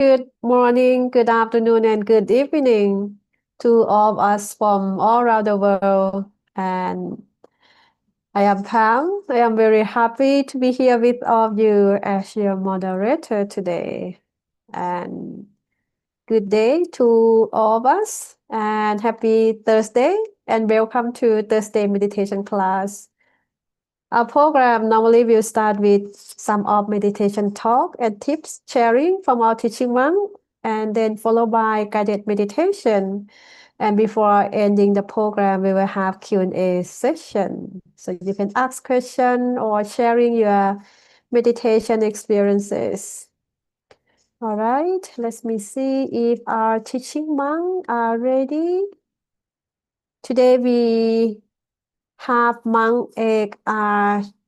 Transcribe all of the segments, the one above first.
Good morning, good afternoon, and good evening to all of us from all around the world. And I am Pam. I am very happy to be here with all of you as your moderator today. And good day to all of us, and happy Thursday, and welcome to Thursday meditation class. Our program normally will start with some of meditation talk and tips sharing from our teaching monk, and then followed by guided meditation. And before ending the program, we will have Q&A session. So you can ask question or sharing your meditation experiences. All right, let me see if our teaching monk are ready. Today we have Monk Ake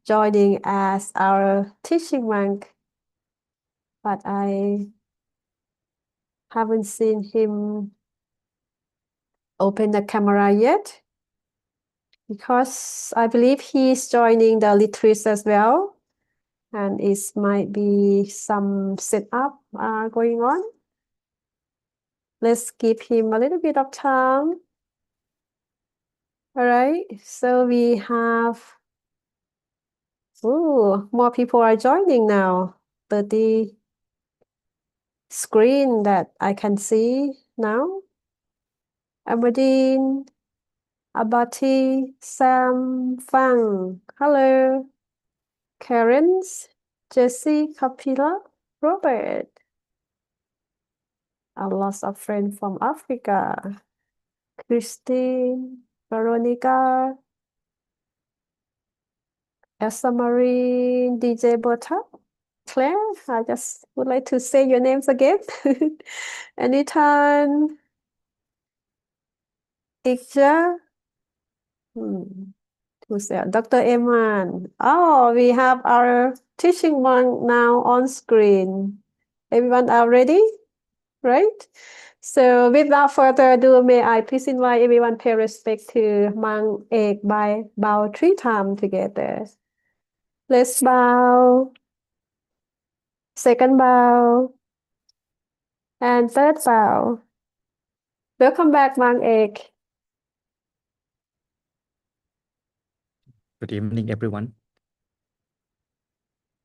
joining as our teaching monk, but I haven't seen him open the camera yet because I believe he's joining the retreat as well, and it might be some setup going on. Let's give him a little bit of time. All right, so we have, more people are joining now. 30 screen that I can see now. Aberdeen, Abati, Sam, Fang, hello, Karen's, Jessie, Kapila, Robert, a lot of friends from Africa, Christine, Veronica, Elsa Marie, DJ Bota, Claire, I just would like to say your names again. Anytime, Ikja, who's there? Dr. Eman. Oh, we have our teaching monk now on screen. Everyone are ready? Right? So without further ado, may I please invite everyone pay respect to Monk Ake by bow 3 times together. Let's bow. Second bow. And third bow. Welcome back, Monk Ake. Good evening, everyone.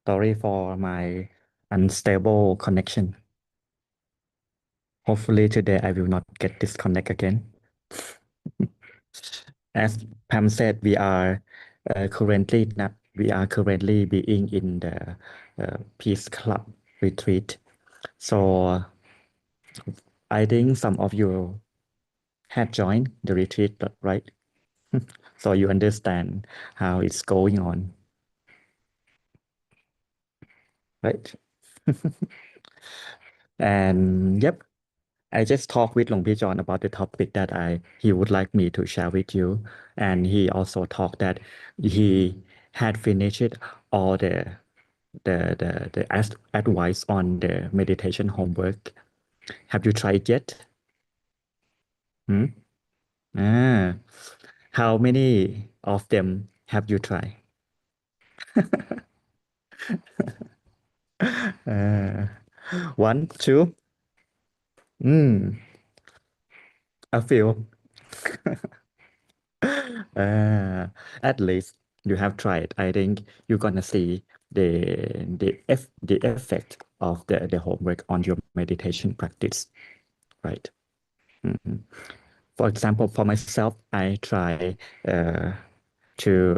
Sorry for my unstable connection. Hopefully today I will not get disconnect again. As Pam said, we are currently being in the Peace Club retreat. So I think some of you had joined the retreat, right? So you understand how it's going on, right? And yep, I just talked with Long John about the topic that he would like me to share with you, and he also talked that he had finished all the advice on the meditation homework. Have you tried yet? How many of them have you tried? One, two, a few. At least you have tried. I think you're gonna see the effect of the homework on your meditation practice, right? For example, for myself, I try to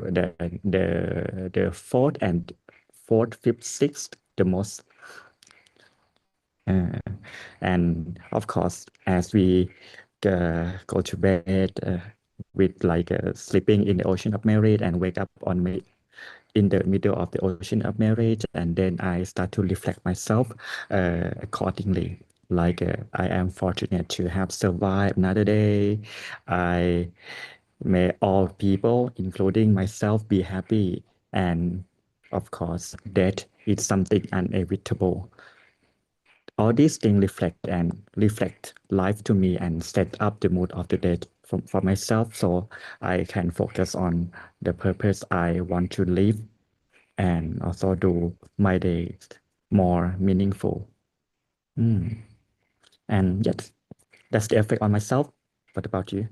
the fourth, fifth, sixth the most. And of course, as we go to bed with like sleeping in the ocean of merit and wake up in the middle of the ocean of merit, and then I start to reflect myself accordingly. Like I am fortunate to have survived another day. I may all people, including myself, be happy. And of course, death is something inevitable. All these things reflect life to me and set up the mood of the day for myself, so I can focus on the purpose I want to live and also do my days more meaningful. Mm. And yes, that's the effect on myself. What about you?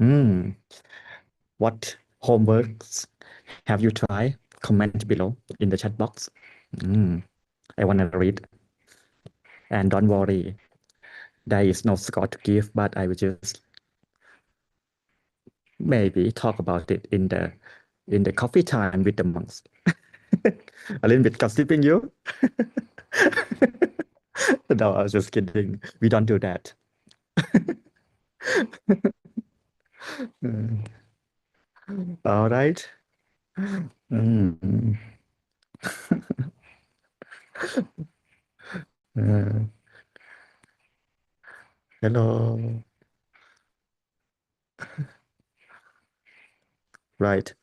Mm. What homeworks have you tried? Comment below in the chat box. Mm. I want to read. And don't worry, there is no score to give, but I will just maybe talk about it in the coffee time with the monks. A little bit gossiping you. No, I was just kidding. We don't do that. Mm. All right. Mm. Uh, hello. Right.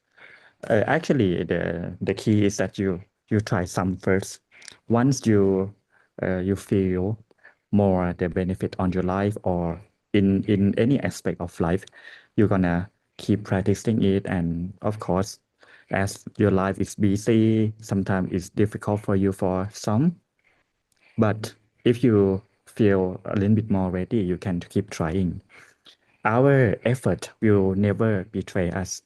Actually, the key is that you try some first. Once you feel more the benefit on your life or in any aspect of life, you're gonna keep practicing it. And of course, as your life is busy, sometimes it's difficult for you for some. But if you feel a little bit more ready, you can keep trying. Our effort will never betray us.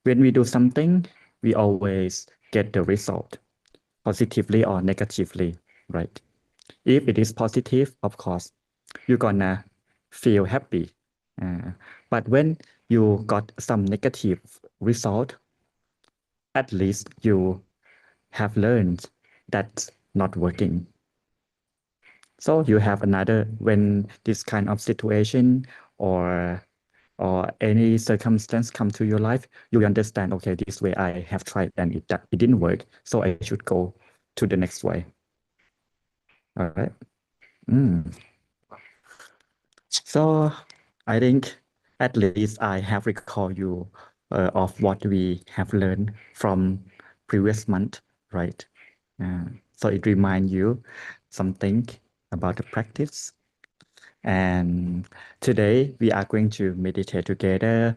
When we do something, we always get the result, positively or negatively, right? If it is positive, of course, you're gonna feel happy. Uh, but when you got some negative result, at least you have learned that's not working. So you have another when this kind of situation or any circumstance come to your life, you understand, okay, this way I have tried and it didn't work, so I should go to the next way. All right. Mm. So I think at least I have recalled you of what we have learned from previous month, right? So it reminds you something about the practice. And today we are going to meditate together.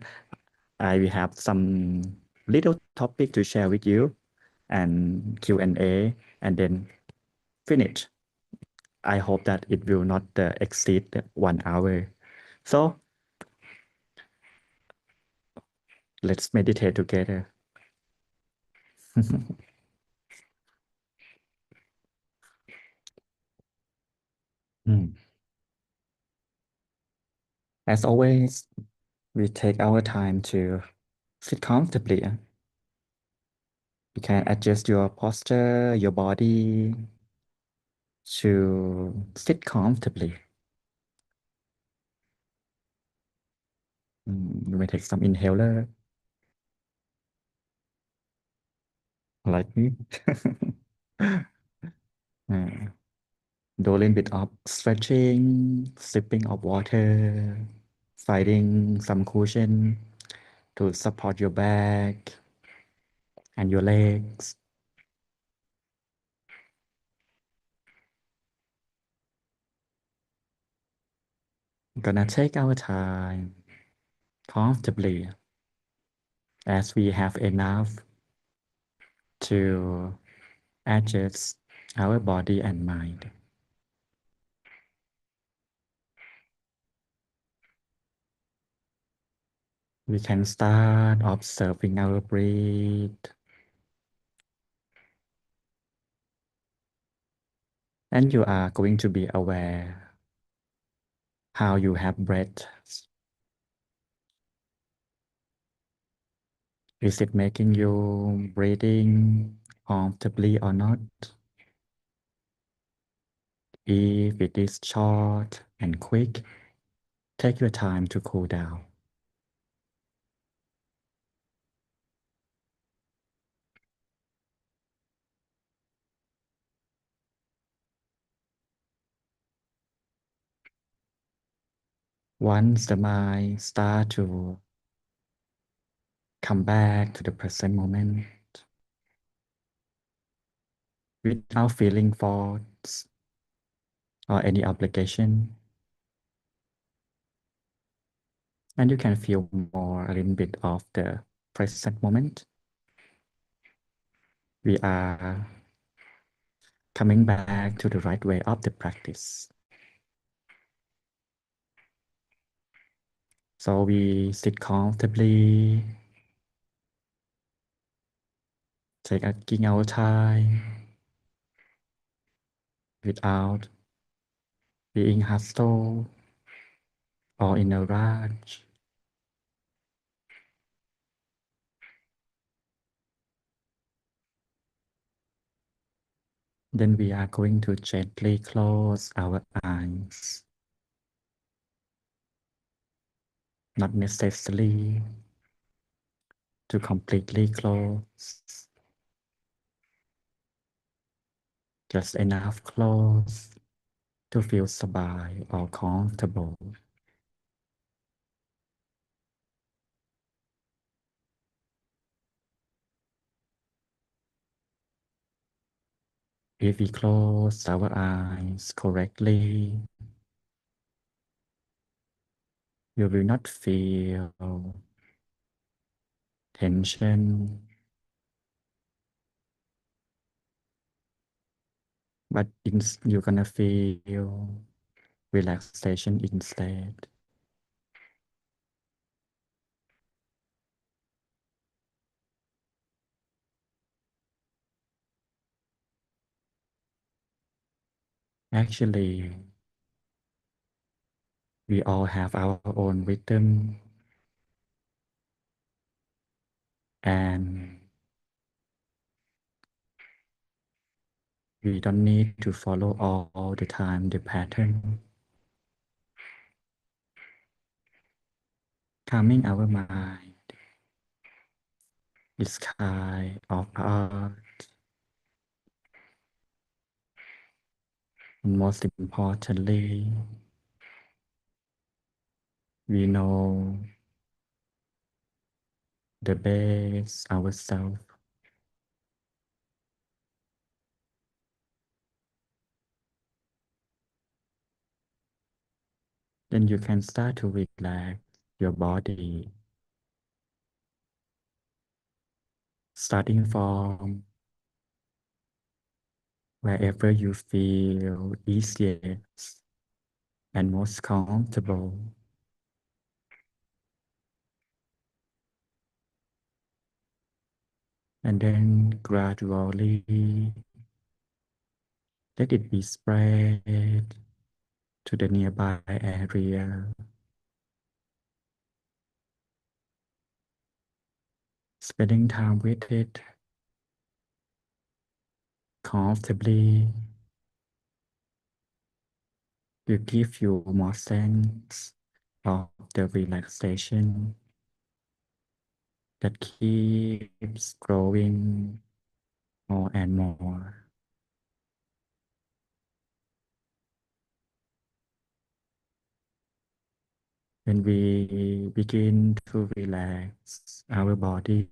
I will have some little topic to share with you and Q&A and then finish. I hope that it will not exceed 1 hour. So let's meditate together. Mm. As always, we take our time to sit comfortably. You can adjust your posture, your body to sit comfortably. You may take some inhaler like me. Uh, do a little bit of stretching, sipping of water, finding some cushion to support your back and your legs. Gonna take our time comfortably as we have enough to adjust our body and mind. We can start observing our breath, and you are going to be aware how you have breath. Is it making you breathing comfortably or not? If it is short and quick, take your time to cool down. Once the mind starts to come back to the present moment without feeling thoughts or any obligation, and you can feel more a little bit of the present moment. We are coming back to the right way of the practice. So we sit comfortably, taking our time without being hostile or in a rush. Then we are going to gently close our eyes. Not necessarily to completely close, just enough close to feel sabay or comfortable. If we close our eyes correctly, you will not feel tension, but you're gonna feel relaxation instead. Actually, we all have our own rhythm, and we don't need to follow all the time the pattern. Calming our mind is kind of art, and most importantly, we know the best ourselves. Then you can start to relax your body, starting from wherever you feel easiest and most comfortable. And then gradually let it be spread to the nearby area, spending time with it comfortably will give you more sense of the relaxation that keeps growing more and more. When we begin to relax our body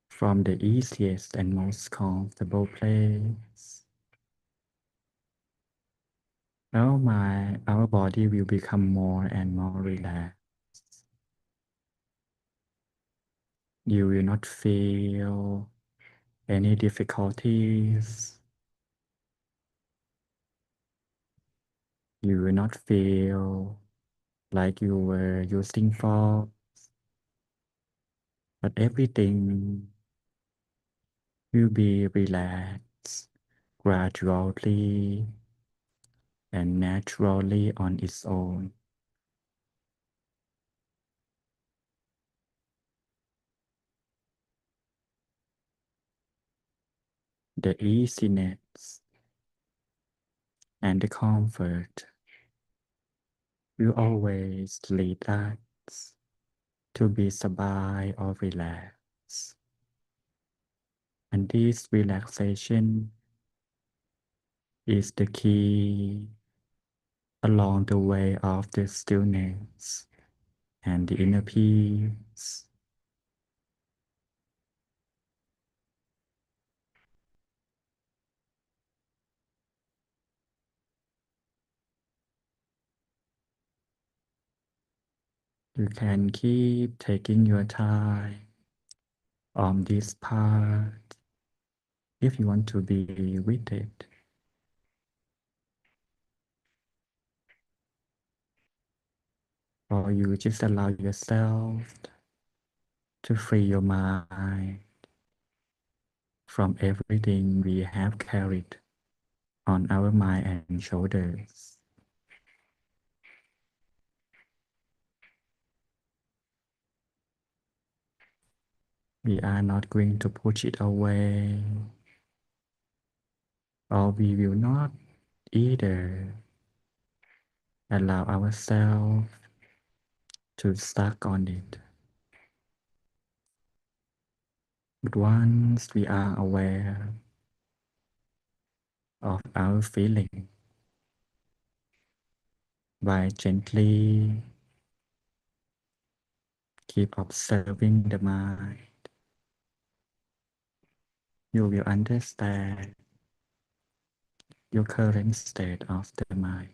from the easiest and most comfortable place, our body will become more and more relaxed. You will not feel any difficulties. You will not feel like you were using force, but everything will be relaxed gradually and naturally on its own. The easiness and the comfort will always lead us to be sabai or relaxed. And this relaxation is the key along the way of the stillness and the inner peace. You can keep taking your time on this part if you want to be with it. Or you just allow yourself to free your mind from everything we have carried on our mind and shoulders. We are not going to push it away, or we will not either allow ourselves to stuck on it. But once we are aware of our feeling, by gently keep observing the mind, you will understand your current state of the mind.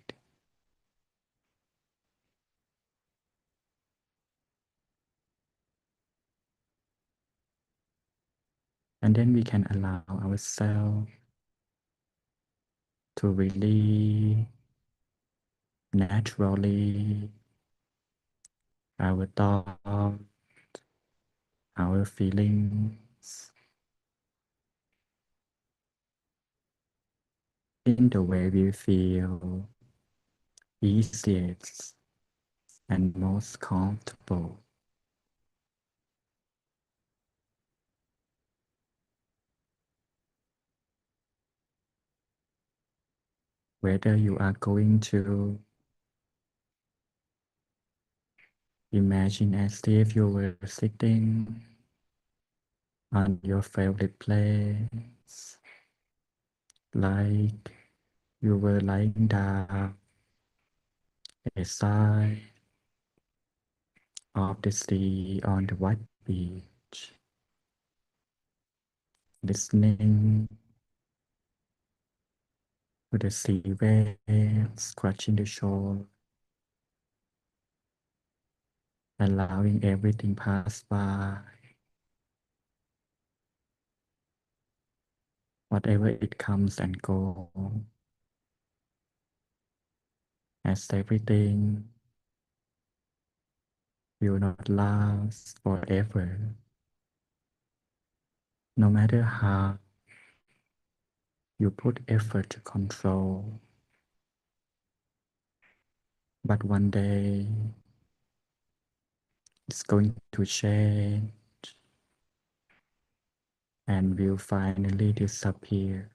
And then we can allow ourselves to release naturally our thoughts, our feelings in the way we feel easiest and most comfortable. Whether you are going to imagine as if you were sitting on your favorite place, like you were lying down aside of the sea on the white beach, listening to the sea waves scratching the shore, allowing everything pass by, whatever it comes and go, as everything will not last forever, no matter how you put effort to control. But one day it's going to change and will finally disappear.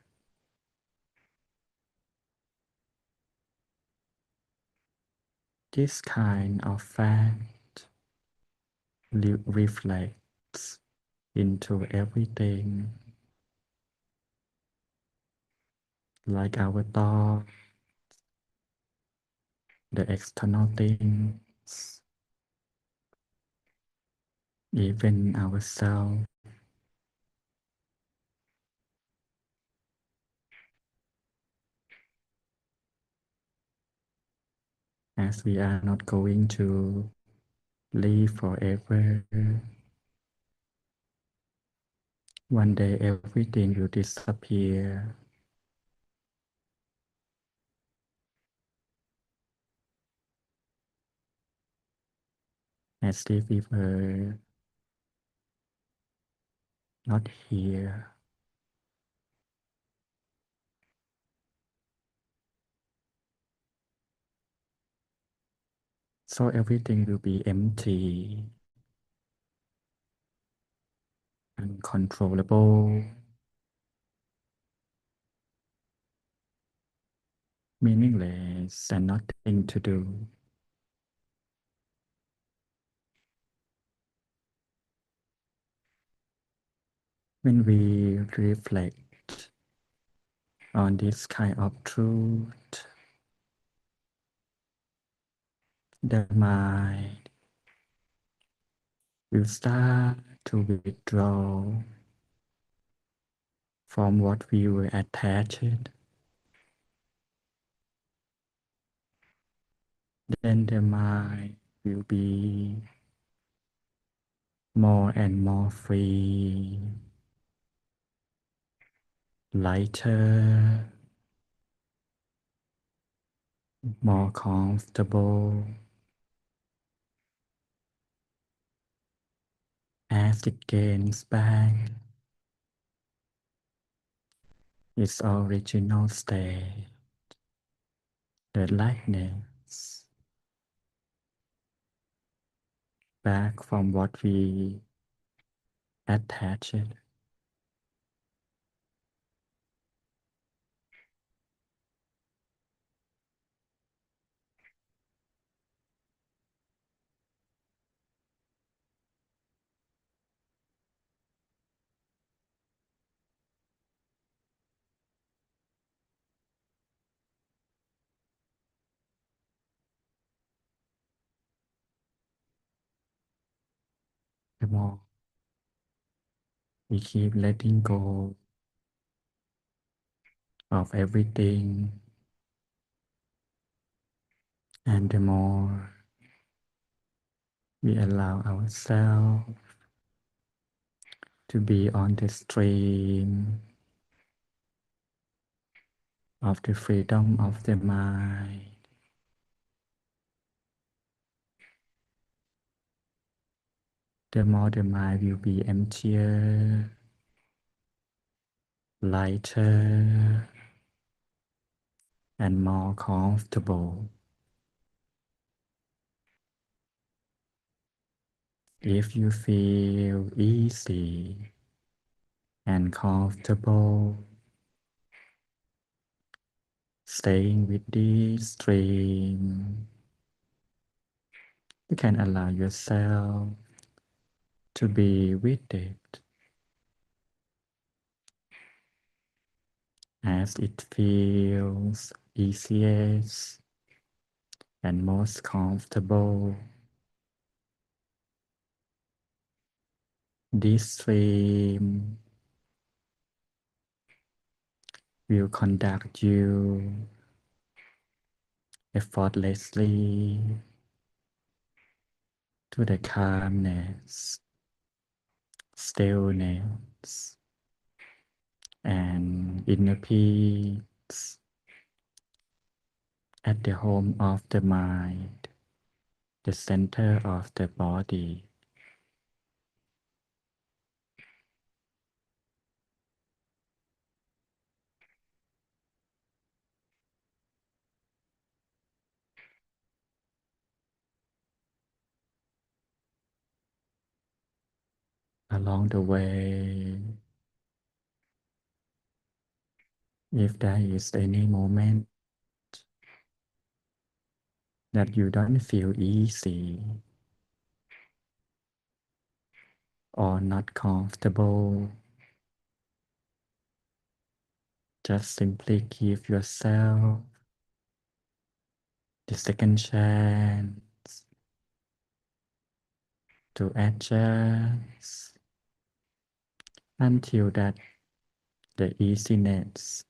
This kind of fact reflects into everything, like our thoughts, the external things, even ourselves. As we are not going to live forever, one day everything will disappear. As if we were not here. So everything will be empty, uncontrollable, meaningless, and nothing to do. When we reflect on this kind of truth, the mind will start to withdraw from what we were attached. Then the mind will be more and more free, lighter, more comfortable as it gains back its original state, the lightness, back from what we attach it. The more we keep letting go of everything, and the more we allow ourselves to be on the stream of the freedom of the mind, the more the mind will be emptier, lighter, and more comfortable. If you feel easy and comfortable, staying with this stream, you can allow yourself to be with it as it feels easiest and most comfortable. This stream will conduct you effortlessly to the calmness, stillness, and inner peace at the home of the mind, the center of the body. Along the way, if there is any moment that you don't feel easy or not comfortable, just simply give yourself the second chance to adjust until that the easiness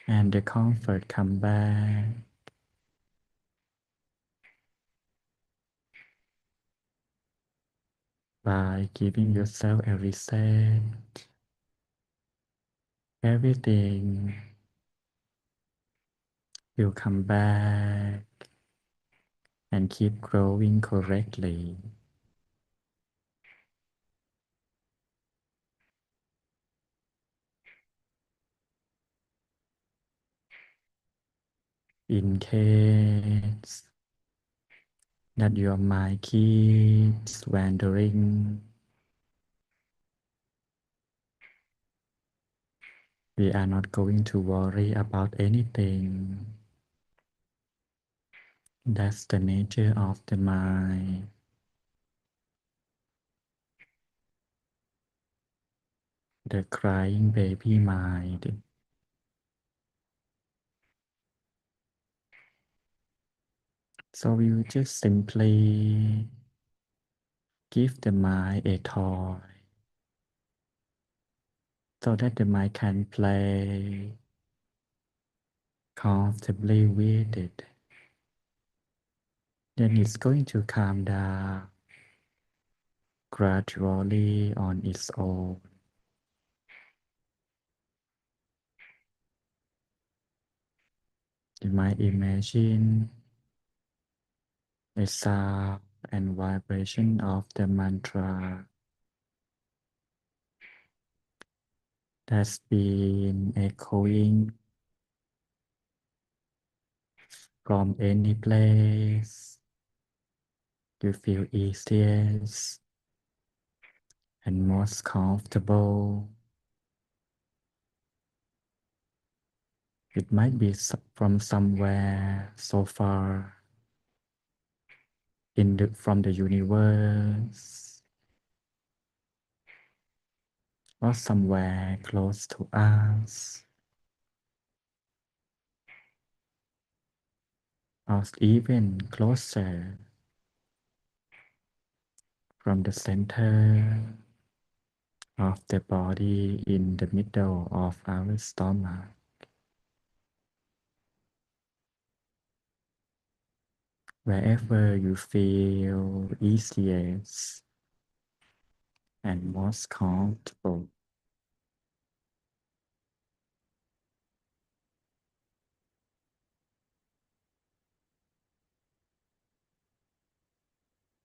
and the comfort come back by giving yourself a reset. Everything will come back and keep growing correctly. In case that your mind keeps wandering, we are not going to worry about anything. That's the nature of the mind. The crying baby mind. So we will just simply give the mind a toy so that the mind can play comfortably with it. Then it's going to calm down gradually on its own. You might imagine a sound and vibration of the mantra that's been echoing from any place you feel easiest and most comfortable. It might be from somewhere so far from the universe or somewhere close to us or even closer from the center of the body in the middle of our stomach. Wherever you feel easiest and most comfortable.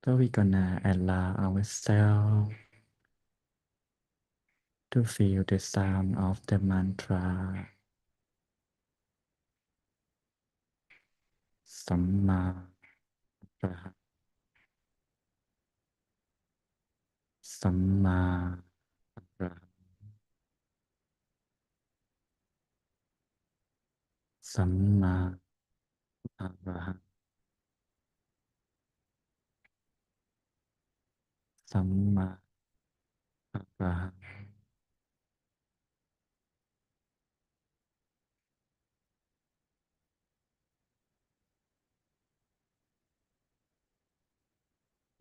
So we're gonna allow ourselves to feel the sound of the mantra Samma Raha, Samma Raha, Samma Raha, Samma Raha.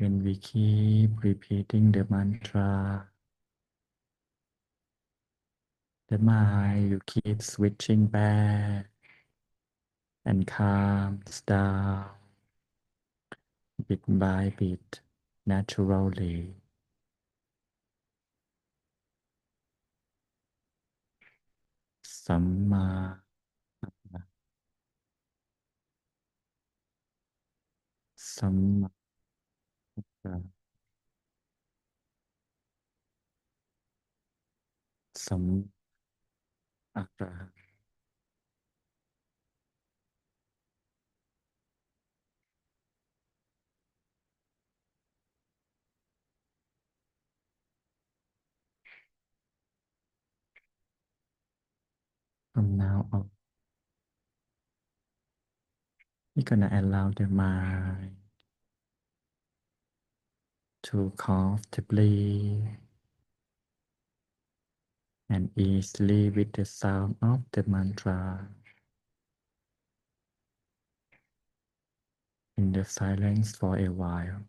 When we keep repeating the mantra, the mind you keep switching back and calms down bit by bit naturally. Samma, Samma, Samma, From now on, we're gonna allow the mind to comfortably and easily with the sound of the mantra in the silence for a while.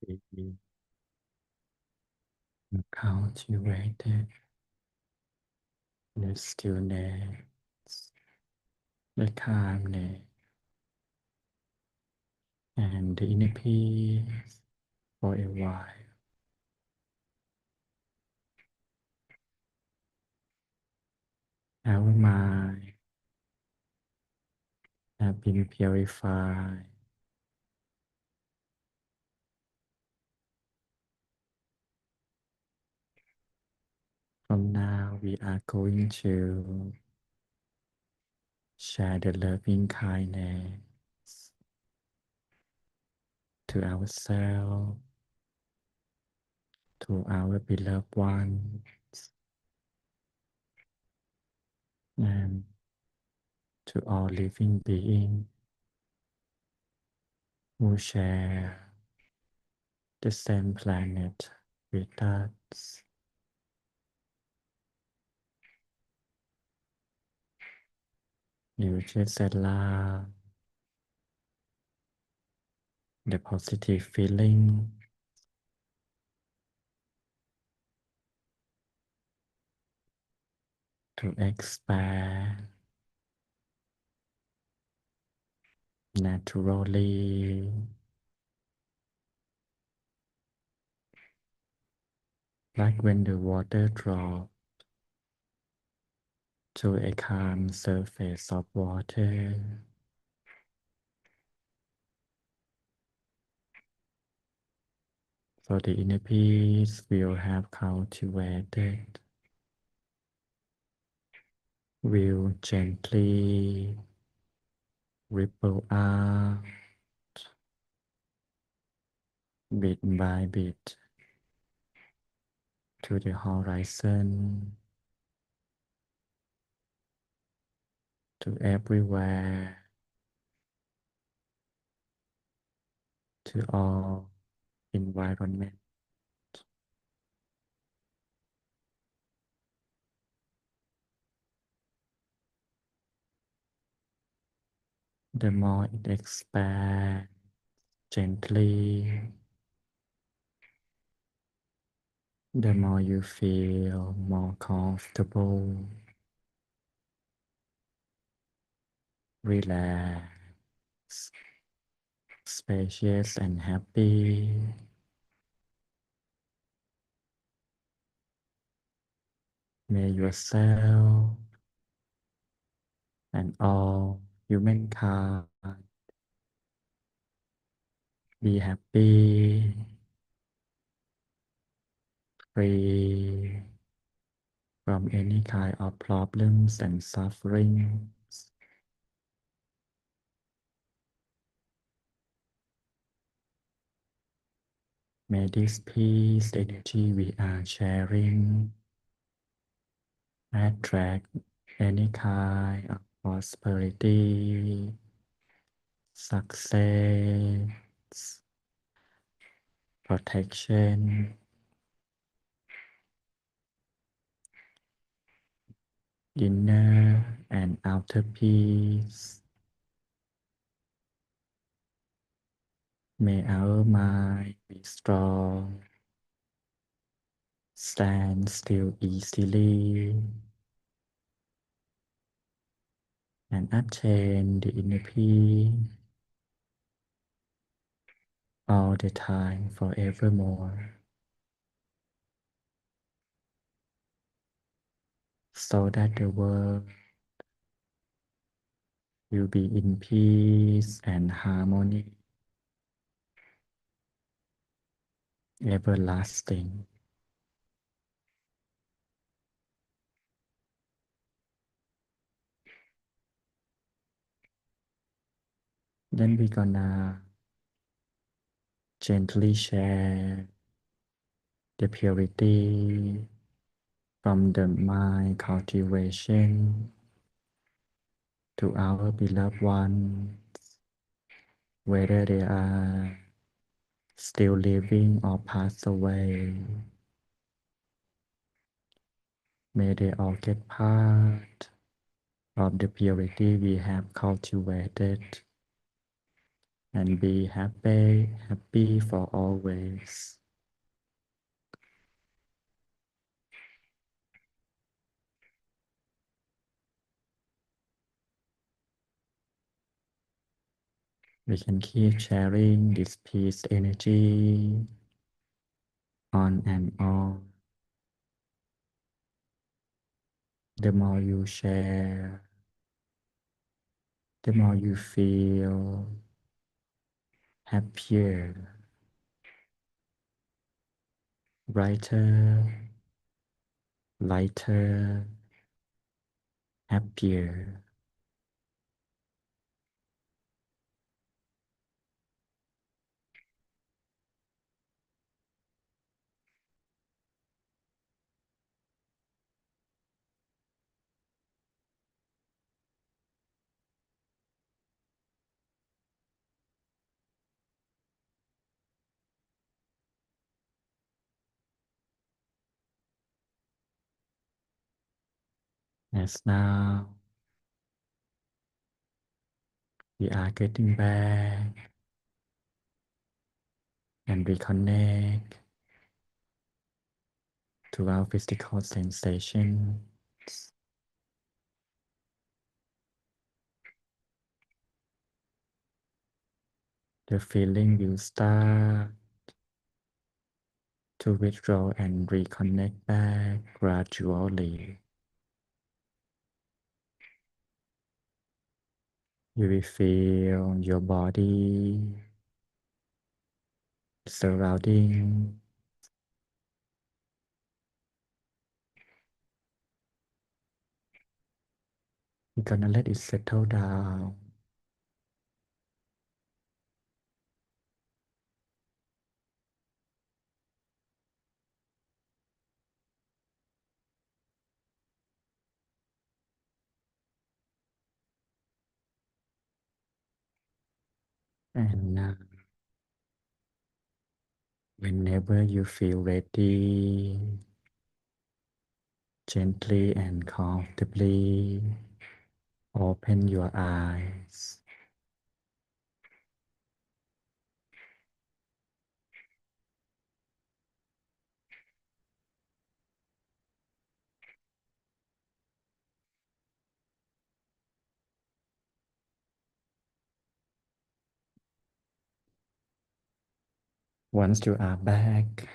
be cultivated the stillness, the calmness, and the inner peace for a while. Our mind have been purified. From now, we are going to share the loving kindness to ourselves, to our beloved ones, and to all living beings who share the same planet with us. You just allow the positive feeling to expand naturally, like when the water drops to a calm surface of water. So the inner peace will have cultivated, will gently ripple out bit by bit to the horizon, to everywhere, to all environment. The more it expands gently, the more you feel more comfortable, relaxed, spacious, and happy. May yourself and all humankind be happy, free from any kind of problems and sufferings. May this peace energy we are sharing attract any kind of prosperity, success, protection, inner and outer peace. May our mind be strong, stand still easily, and attain the inner peace all the time, forevermore, so that the world will be in peace and harmony, everlasting. Then we're gonna gently share the purity from the mind cultivation to our beloved ones, whether they are still living or passed away. May they all get part of the purity we have cultivated and be happy for always. We can keep sharing this peace energy on and on. The more you share, the more you feel happier, brighter, lighter, happier. As now we are getting back and reconnect to our physical sensations. The feeling will start to withdraw and reconnect back gradually. You will feel your body surrounding. You're gonna let it settle down. And now, whenever you feel ready, gently and comfortably open your eyes. Once you are back,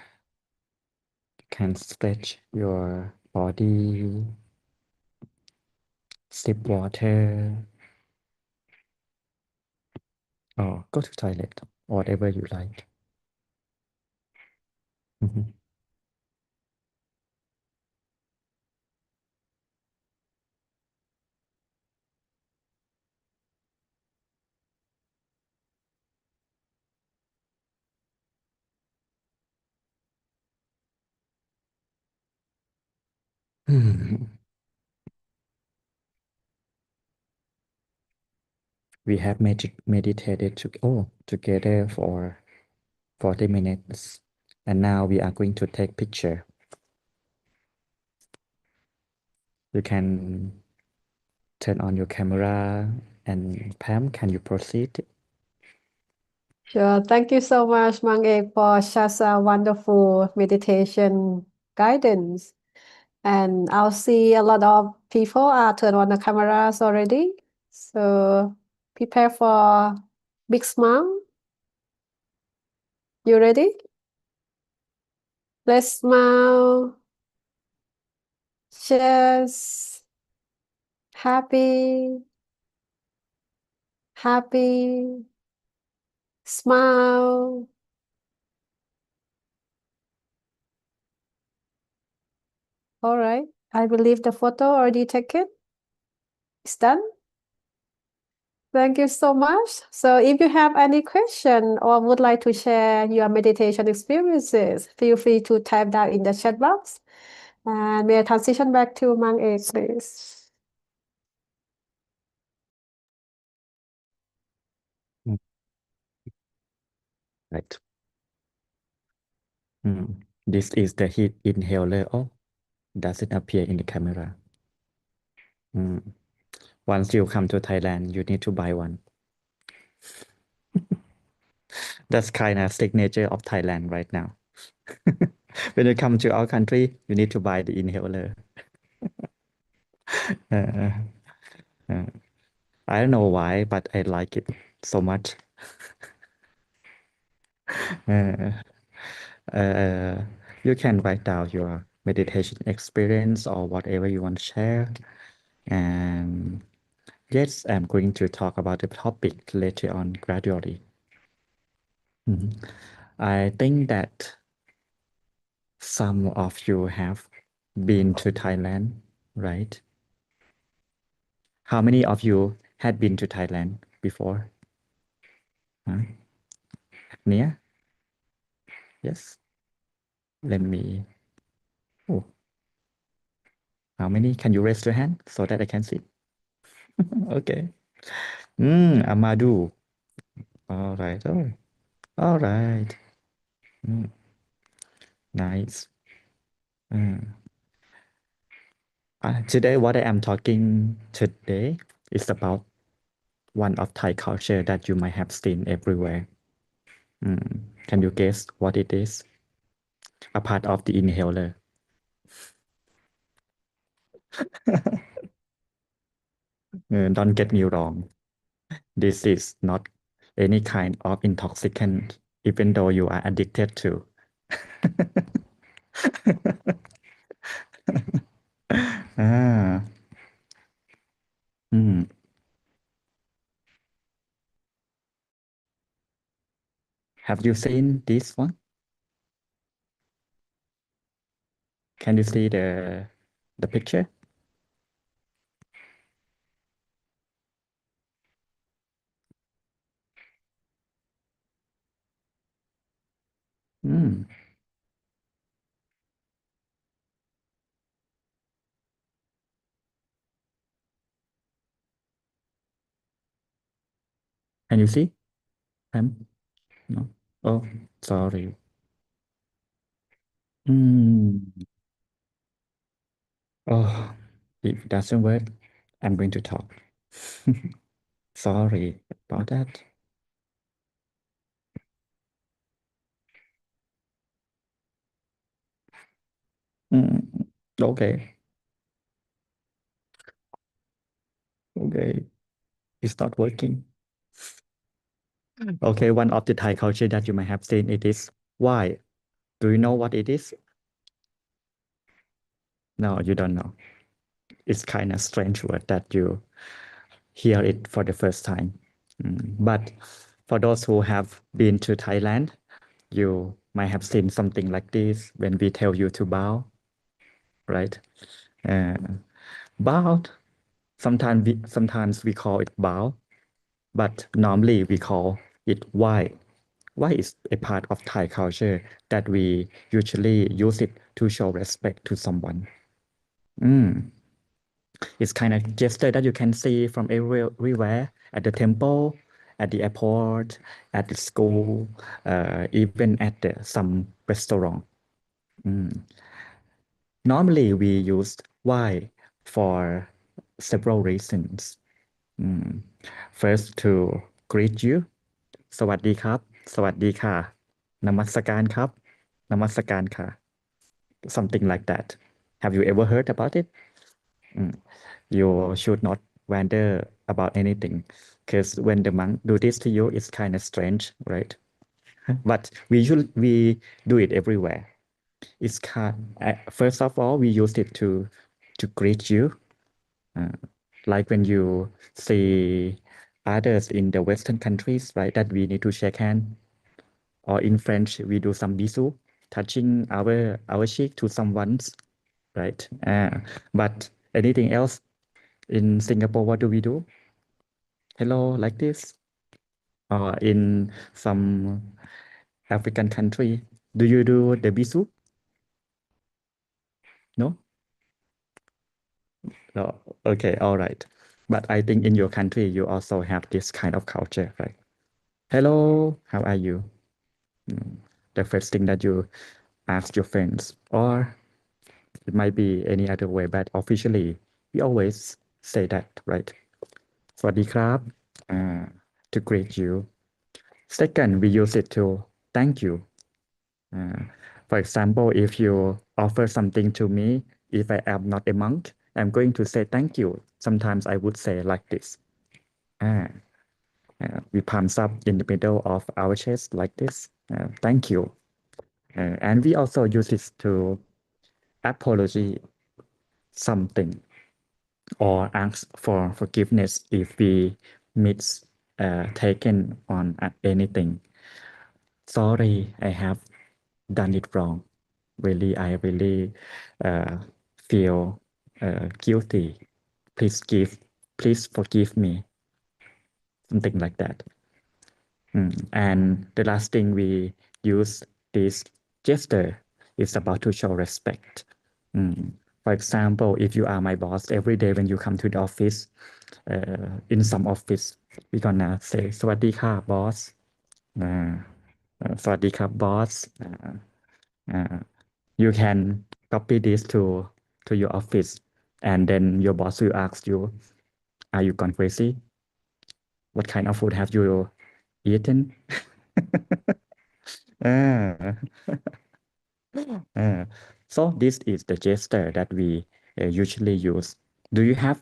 you can stretch your body, sip water, or go to toilet, whatever you like. Mhm. We have meditated together for 40 minutes, and now we are going to take picture. You can turn on your camera, and Pam, can you proceed? Sure. Thank you so much, Mang Ek, for such a wonderful meditation guidance. And I'll see a lot of people are turned on the cameras already. So prepare for big smile. You ready? Let's smile. Just happy, happy, smile. All right. I believe the photo already taken. It's done. Thank you so much. So if you have any question or would like to share your meditation experiences, feel free to type down in the chat box. And may I transition back to Mang Ek, please. Right. This is the heat inhaler. Oh, doesn't appear in the camera. Once you come to Thailand, you need to buy one. That's kind of signature of Thailand right now. When you come to our country, you need to buy the inhaler. Uh, uh, I don't know why, but I like it so much. Uh, uh, you can write down your meditation experience or whatever you want to share. And yes, I'm going to talk about the topic later on gradually. Mhm. I think that some of you have been to Thailand, right? How many of you had been to Thailand before? Huh? Nia? Yes. Let me. Oh, how many? Can you raise your hand so that I can see? Okay. Amadu. All right. Oh, all right. Mm, nice. Mm. Today, what I am talking today is about one of Thai culture that you might have seen everywhere. Can you guess what it is? A part of the inhaler. Don't get me wrong. This is not any kind of intoxicant, even though you are addicted to. ah, mm. Have you seen this one? Can you see the picture? Mm. Can you see? No. Oh, sorry. Mm. Oh, if it doesn't work, I'm going to talk. Sorry about that. Mm. Okay. Okay. It's not working. Okay, one of the Thai culture that you might have seen it is why. Do you know what it is? No, you don't know. It's kind of strange word that you hear it for the first time. But for those who have been to Thailand, you might have seen something like this when we tell you to bow, right? Uh, bow. Sometimes we call it bow, but normally we call it why. Why is a part of Thai culture that we usually use it to show respect to someone. Mm. It's kind of gesture that you can see from everywhere at the temple, at the airport, at the school, even at some restaurant. Mm. Normally, we use why for several reasons. Mm. First, to greet you. สวัสดีครับ สวัสดีค่ะ นมัสการครับ นมัสการค่ะ Something like that. Have you ever heard about it? Mm. You should not wonder about anything because when the monk do this to you, it's kind of strange, right? But we do it everywhere. It's first of all, we use it to greet you, uh, like when you see others in the Western countries, right? That we need to shake hand, or in French, we do some bisous, touching our cheek to someone's, right? But anything else in Singapore, what do we do? Hello, like this. Or in some African country, do you do the bisu? No? No. Okay, all right. But I think in your country, you also have this kind of culture, right? Hello, how are you? Mm, The first thing that you ask your friends, or it might be any other way, but officially, we always say that, right? สวัสดีครับ to greet you. Second, we use it to thank you. Uh, for example, if you offer something to me, if I am not a monk, I'm going to say thank you. Sometimes I would say like this. Uh, we palms up in the middle of our chest like this. Thank you. And we also use it to apology something or ask for forgiveness if we miss taken on anything. Sorry, I have done it wrong. Really, I really uh, feel guilty. Please please forgive me. Something like that. And the last thing we use this gesture is about to show respect. For example, if you are my boss every day when you come to the office, in some office, we're gonna say สวัสดีค่ะ boss สวัสดีครับ boss uh, you can copy this to your office and then your boss will ask you are you gone crazy what kind of food have you eaten อ่า so this is the gesture that we usually use. Do you have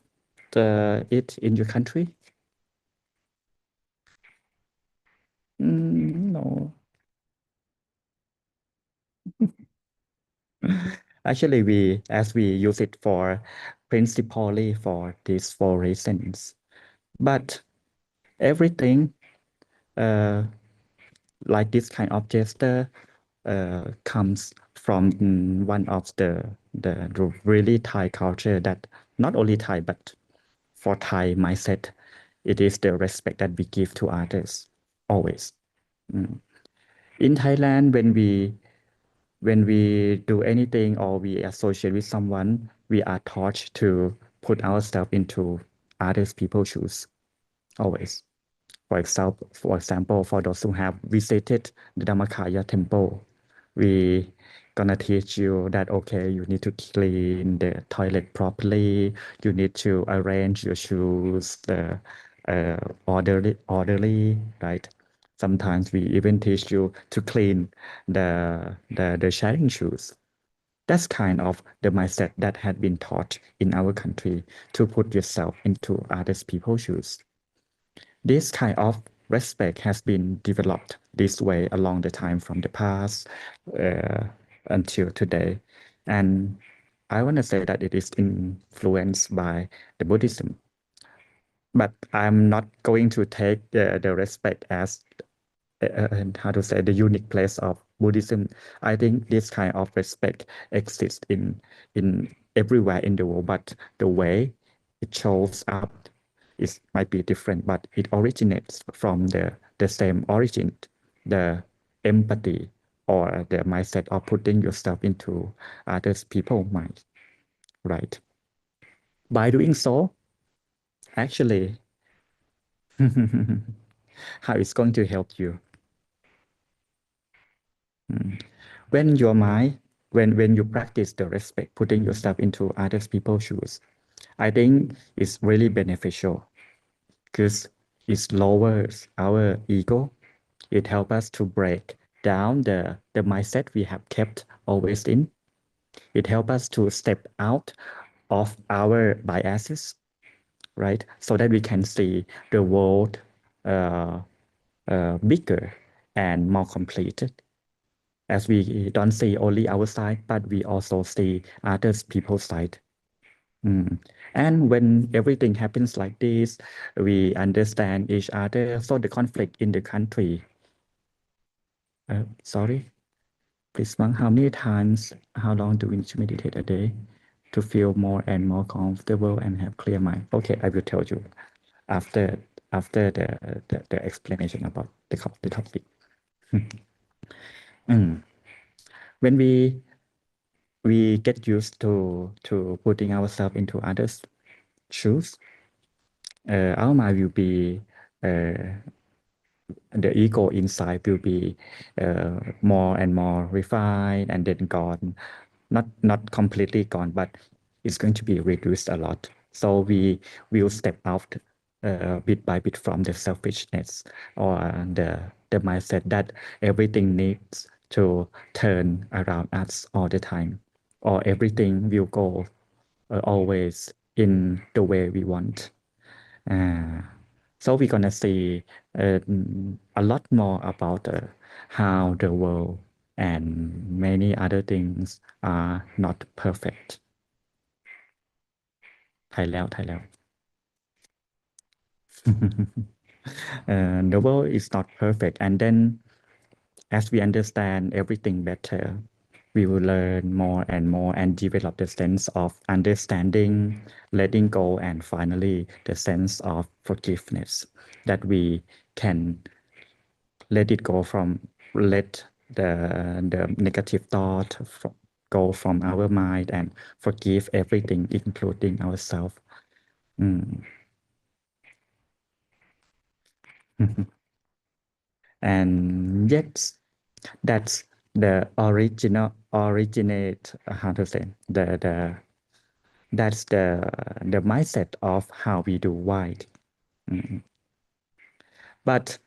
it in your country? No. Actually, as we use it for principally for these four reasons. But everything uh, like this kind of gesture comes from one of the really Thai culture that not only Thai but for Thai mindset, it is the respect that we give to others always. In Thailand, when we do anything or we associate with someone, we are taught to put ourselves into others people's shoes always. For example, for those who have visited the Dhammakaya temple, we gonna teach you that okay, you need to clean the toilet properly. You need to arrange your shoes orderly, right? Sometimes we even teach you to clean the shining shoes. That's kind of the mindset that had been taught in our country to put yourself into others people's shoes. This kind of respect has been developed this way along the time from the past uh, until today. And I want to say that it is influenced by the Buddhism. But I'm not going to take the respect as how to say the unique place of Buddhism. I think this kind of respect exists in everywhere in the world, but the way it shows up is might be different, but it originates from the same origin, the empathy or the mindset of putting yourself into others people's mind, right? By doing so, actually, how it's going to help you. When your mind, when you practice the respect, putting yourself into others people's shoes, I think it's really beneficial because it lowers our ego. It helps us to break down the mindset we have kept always in. It helps us to step out of our biases, right? So that we can see the world uh, bigger and more complete. As we don't see only our side, but we also see others people's side. And when everything happens like this, we understand each other. So the conflict in the country. Sorry, please, monk, how many times, how long do we need to meditate a day to feel more and more comfortable and have clear mind? Okay, I will tell you after the explanation about the topic. When we get used to putting ourselves into others' shoes, our mind will be the ego inside will be more and more refined and then gone, not completely gone, but it's going to be reduced a lot. So we will step out bit by bit from the selfishness or the mindset that everything needs to turn around us all the time, or everything will go always in the way we want. Uh, so we're gonna see a lot more about how the world and many other things are not perfect. ไทยแล้ว the world is not perfect, and then as we understand everything better, we will learn more and more and develop the sense of understanding, letting go, and finally the sense of forgiveness, that we can let it go from let the negative thought go from our mind and forgive everything, including ourselves. And yet that's the originate how to say the that's the mindset of how we do white. But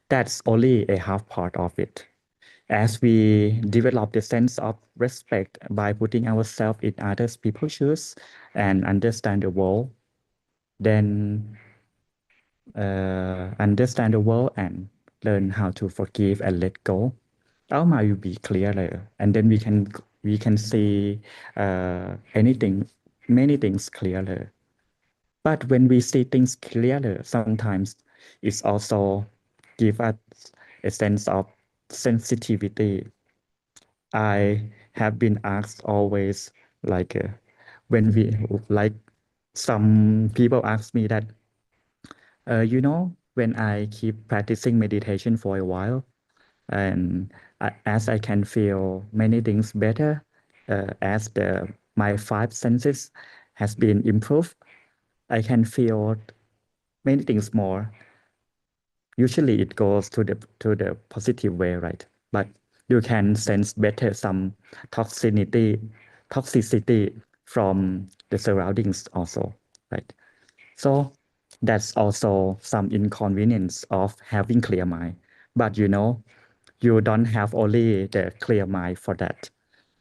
that's only a half part of it. As we develop the sense of respect by putting ourselves in others people's shoes and understand the world, then understand the world and learn how to forgive and let go, our mind will be clearer, and then we can see many things clearer. But when we see things clearer, sometimes it's also give us a sense of sensitivity. I have been asked always, like when we like some people ask me that when I keep practicing meditation for a while, and as I can feel many things better, as my five senses has been improved, I can feel many things more. Usually it goes to the positive way, right? But you can sense better some toxicity from the surroundings also, right? So that's also some inconvenience of having clear mind. But you don't have only the clear mind for that,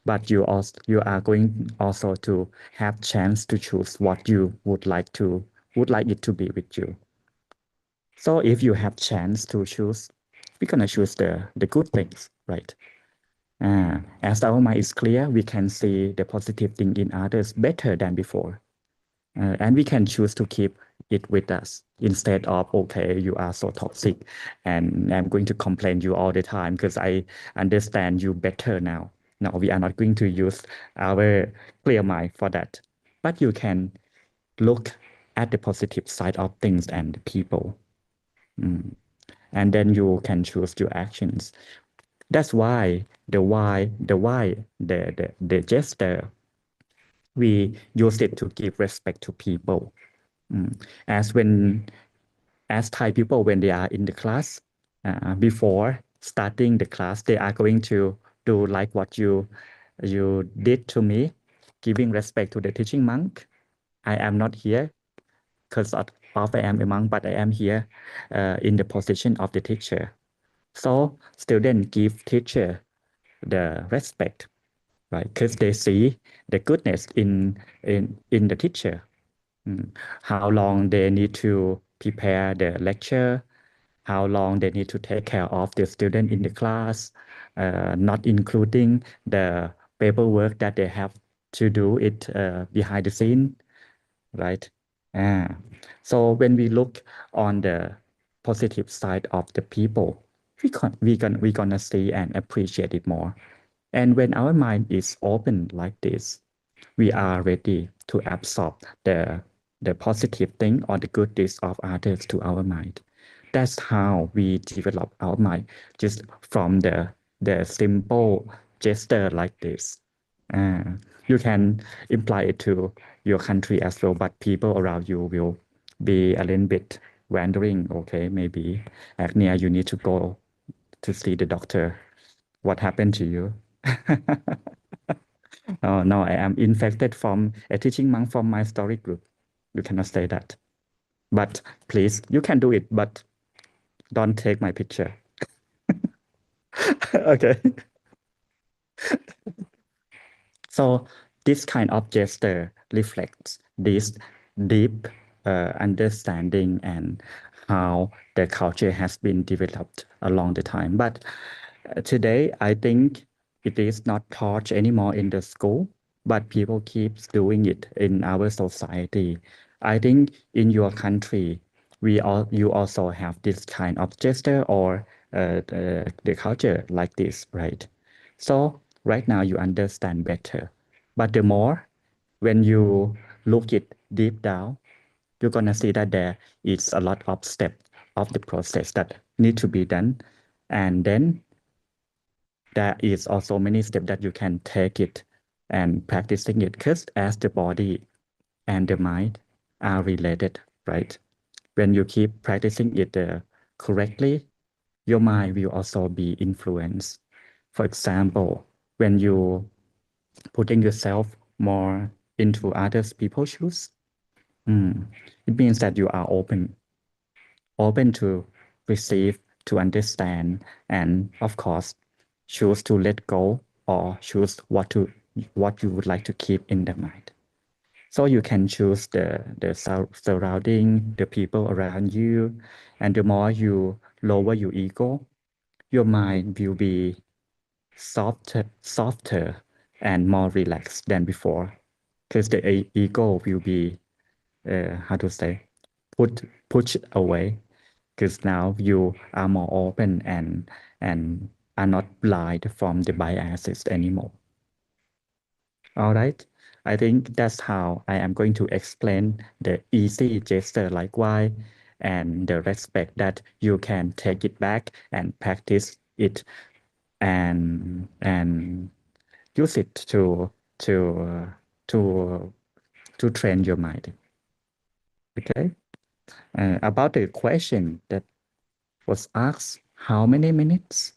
but you are going also to have chance to choose what you would like it to be with you. So if you have chance to choose, we're gonna choose the good things, right? As our mind is clear, we can see the positive thing in others better than before. And we can choose to keep it with us instead of, okay, you are so toxic and I'm going to complain you all the time because I understand you better now. No, we are not going to use our clear mind for that. But you can look at the positive side of things and people. And then you can choose your actions. That's why the gesture, we use it to give respect to people. As when as Thai people, when they are in the class, before starting the class, they are going to do like what you did to me, giving respect to the teaching monk. I am not here because of I am a monk, but I am here in the position of the teacher. So students give teacher the respect, right? Because they see the goodness in the teacher. How long they need to prepare the lecture, how long they need to take care of the student in the class, not including the paperwork that they have to do it behind the scene, right? Ah, so when we look on the positive side of the people, we gonna see and appreciate it more. And when our mind is open like this, we are ready to absorb the positive thing or the good deeds of others to our mind. That's how we develop our mind, just from the simple gesture like this. Uh, you can imply it to your country as well, but people around you will be a little bit wandering. Okay, maybe Agnia, you need to go to see the doctor. What happened to you? Oh, no, I am infected from a teaching monk from my story group. You cannot say that. But please, you can do it, but don't take my picture. Okay. So this kind of gesture reflects this deep understanding and how the culture has been developed along the time. But today, I think it is not taught anymore in the school, but people keep doing it in our society. I think in your country, you also have this kind of gesture or the culture like this, right? So right now you understand better. But the more when you look it deep down, you're gonna see that there is a lot of steps of the process that need to be done. And then there is also many steps that you can take it and practicing it because as the body and the mind are related, right? When you keep practicing it correctly, your mind will also be influenced. For example, when you putting yourself more into others people's shoes, mm, it means that you are open to receive, to understand, and of course, choose to let go or choose what you would like to keep in the mind. So you can choose the surrounding, the people around you, and the more you lower your ego, your mind will be softer and more relaxed than before, because the ego will be how to say put push away because now you are more open and are not blind from the biases anymore. All right. I think that's how I am going to explain the easy gesture like why and the respect that you can take it back and practice it and use it to to to train your mind. Okay. About the question that was asked, how many minutes?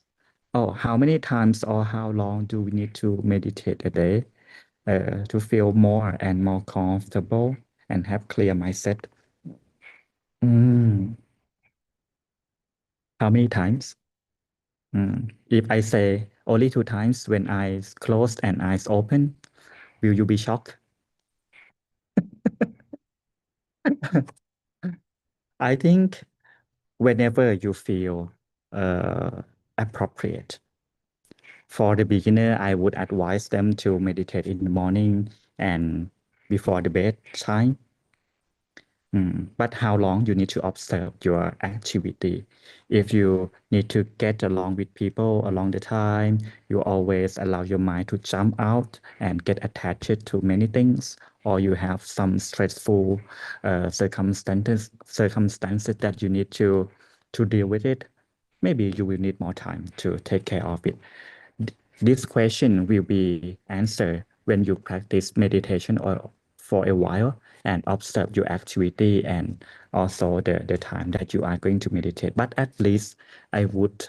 Oh, how many times or how long do we need to meditate a day to feel more and more comfortable and have clear mindset? Mm, how many times? If I say only 2 times when eyes closed and eyes open, will you be shocked? I think whenever you feel appropriate. For the beginner, I would advise them to meditate in the morning and before the bedtime. But how long you need to observe your activity. If you need to get along with people along the time, you always allow your mind to jump out and get attached to many things, or you have some stressful circumstances that you need to deal with it. Maybe you will need more time to take care of it. This question will be answered when you practice meditation or for a while and observe your activity and also the time that you are going to meditate. But at least I would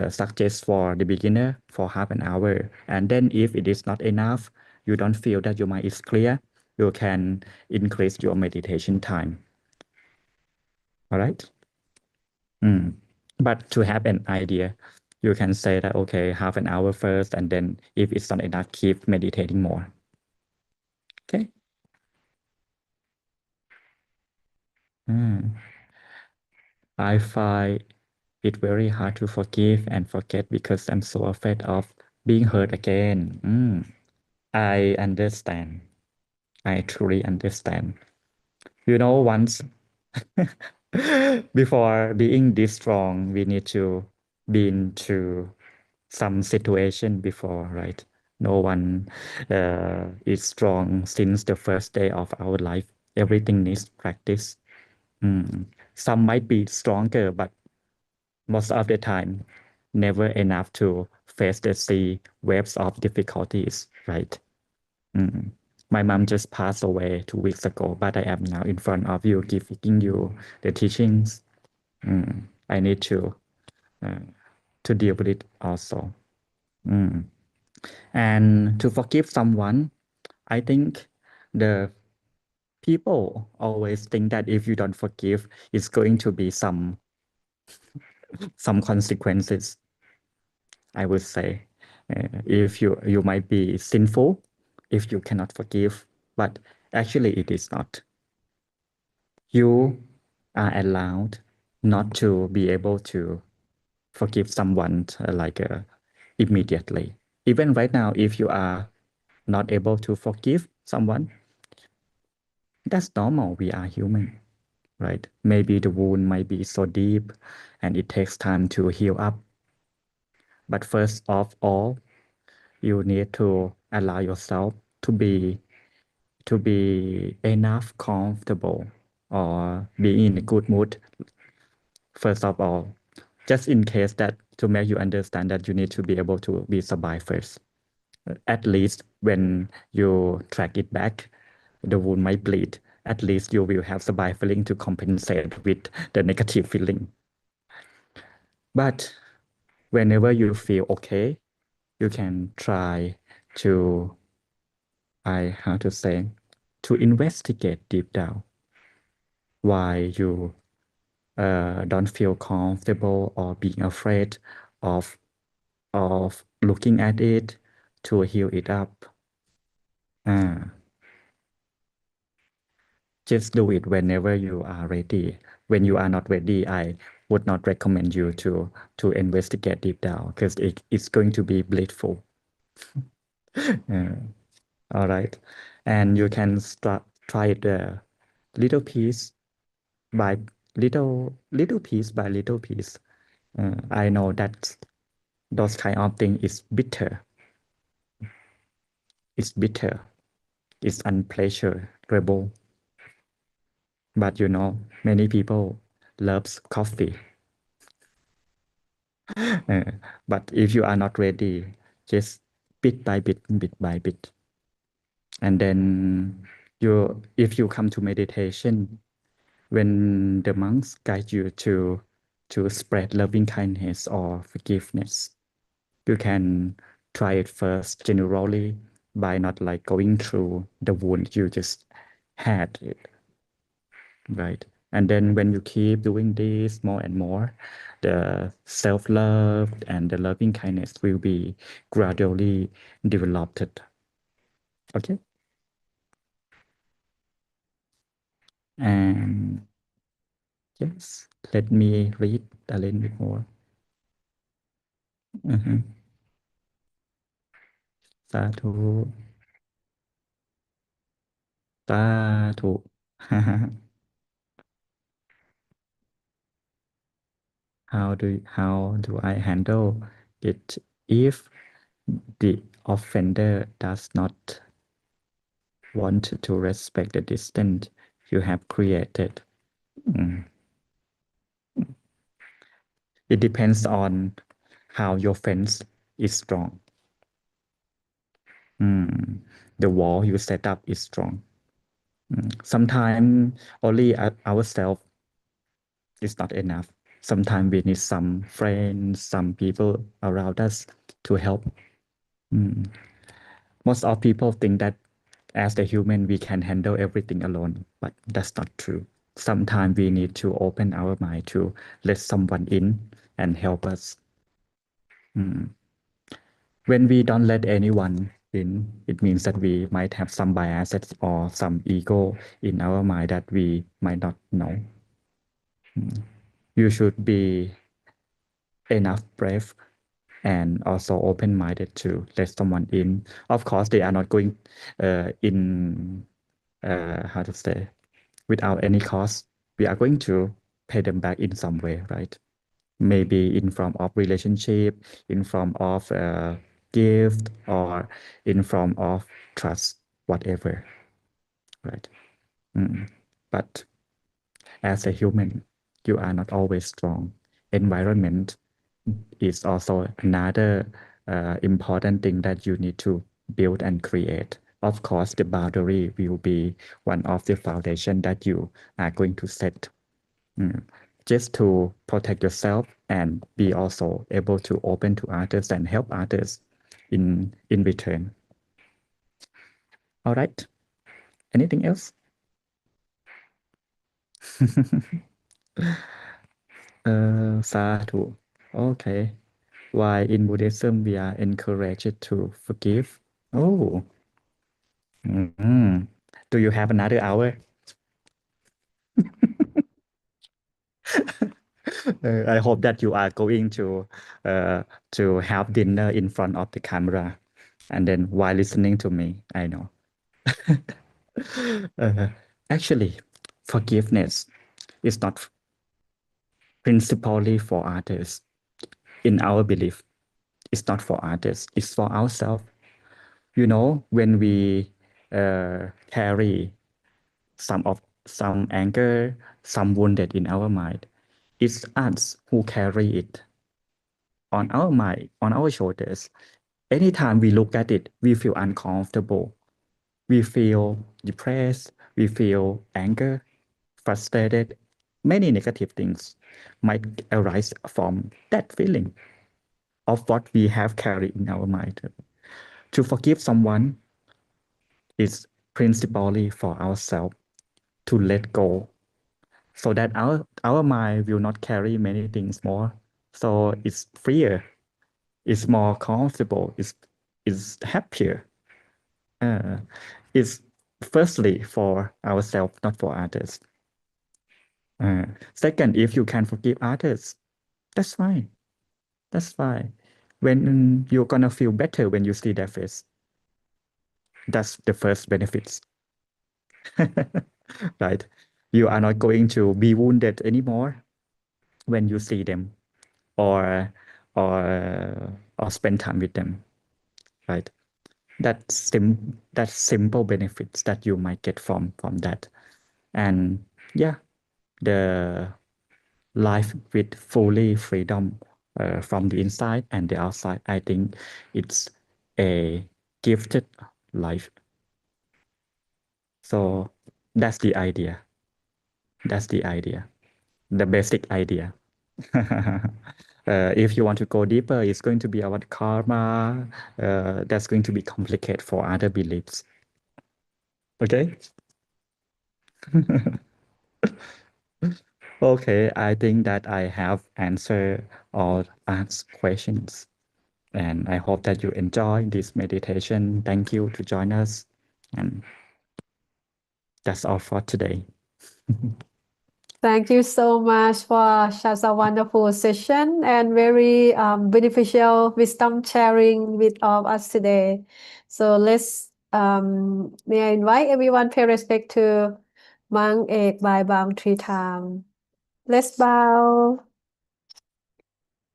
suggest for the beginner for half an hour. And then if it is not enough, you don't feel that your mind is clear, you can increase your meditation time. All right? Mm. But to have an idea, you can say that, okay, half an hour first, and then if it's not enough, keep meditating more. Okay. Mm. I find it very hard to forgive and forget because I'm so afraid of being hurt again. I understand. I truly understand. Once before being this strong, we need to been through some situation before, right? No one is strong since the first day of our life. Everything needs practice. Mm. Some might be stronger, but most of the time, never enough to face the sea waves of difficulties, right? Mm. My mom just passed away 2 weeks ago, but I am now in front of you, giving you the teachings. I need uh, to deal with it also. Mm. And to forgive someone, I think the people always think that if you don't forgive, it's going to be some consequences. I would say. If you might be sinful if you cannot forgive, but actually it is not. You are allowed not to be able to forgive someone immediately. Even right now, if you are not able to forgive someone, that's normal. We are human, right? Maybe the wound might be so deep and it takes time to heal up. But first of all, you need to allow yourself to be enough comfortable or be in a good mood first of all, just in case that to make you understand that you need to be able to be sabai first. At least when you track it back, the wound might bleed. At least you will have sabai feeling to compensate with the negative feeling. But whenever you feel okay, you can try to, how to say, to investigate deep down why you don't feel comfortable or being afraid of looking at it to heal it up. Just do it whenever you are ready. When you are not ready, I would not recommend you to investigate deep down because it's going to be bleedful. All right, and you can start try it little piece by little piece by little piece. I know that those kind of thing is bitter. It's bitter. It's unpleasurable. But many people loves coffee. But if you are not ready, just bit by bit, bit by bit. And then if you come to meditation, when the monks guide you to spread loving kindness or forgiveness, you can try it first generally by not like going through the wound you just had it, right? And then when you keep doing this more and more, the self-love and the loving kindness will be gradually developed. Okay. And yes, let me read a little bit more. Mhm. Sadhu, sadhu. How do I handle it if the offender does not want to respect the distance you have created? Mm. It depends on how your fence is strong. The wall you set up is strong. Sometimes only ourselves is not enough. Sometimes we need some friends, some people around us to help. Mm. Most of people think that as the human we can handle everything alone, but that's not true. Sometimes we need to open our mind to let someone in and help us. When we don't let anyone in, it means that we might have some biases or some ego in our mind that we might not know. You should be enough brave and also open-minded to let someone in. Of course, they are not going in, how to say, without any cost. We are going to pay them back in some way, right? Maybe in form of relationship, in form of gift, or in form of trust, whatever, right? But as a human, you are not always strong. Environment is also another important thing that you need to build and create. Of course, the boundary will be one of the foundation that you are going to set. Just to protect yourself and be also able to open to others and help others in return. All right. Anything else? Sadhu. Okay. why in Buddhism we are encouraged to forgive. Oh, do you have another hour? I hope that you are going to have dinner in front of the camera, and then while listening to me, I know. uh, Actually, forgiveness is not principally for others. In our belief, it's not for others; it's for ourselves. You know, when we carry some anger, some wounded in our mind, it's us who carry it on our mind, on our shoulders. Anytime we look at it, we feel uncomfortable. We feel depressed. We feel anger, frustrated. Many negative things might arise from that feeling of what we have carried in our mind. To forgive someone is principally for ourselves to let go so that our mind will not carry many things more. So it's freer, it's more comfortable, it's happier. Uh, it's firstly for ourselves, not for others. Second, if you can forgive others, that's fine. That's fine. When you're gonna feel better when you see their face, that's the first benefits. Right? You are not going to be wounded anymore when you see them or or spend time with them, right? That's simple benefits that you might get from that. And yeah, the life with fully freedom from the inside and the outside, I think it's a gifted life. So that's the idea. That's the idea. The basic idea. If you want to go deeper, it's going to be about karma. That's going to be complicated for other beliefs. Okay? Okay, I think that I have answered all asked questions. And I hope that you enjoy this meditation. Thank you to join us. And that's all for today. Thank you so much for such a wonderful session and very beneficial wisdom sharing with all of us today. So may I invite everyone pay respect to Monk Ake by bowing 3 times. Let's bow,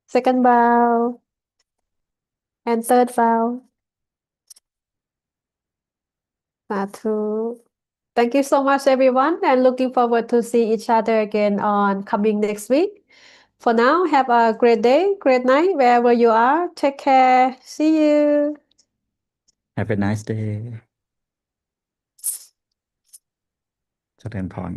second bow, and third bow. Sadhu. Thank you so much, everyone, and looking forward to see each other again on coming next week. For now, have a great day, great night, wherever you are. Take care. See you. Have a nice day. เจริญพร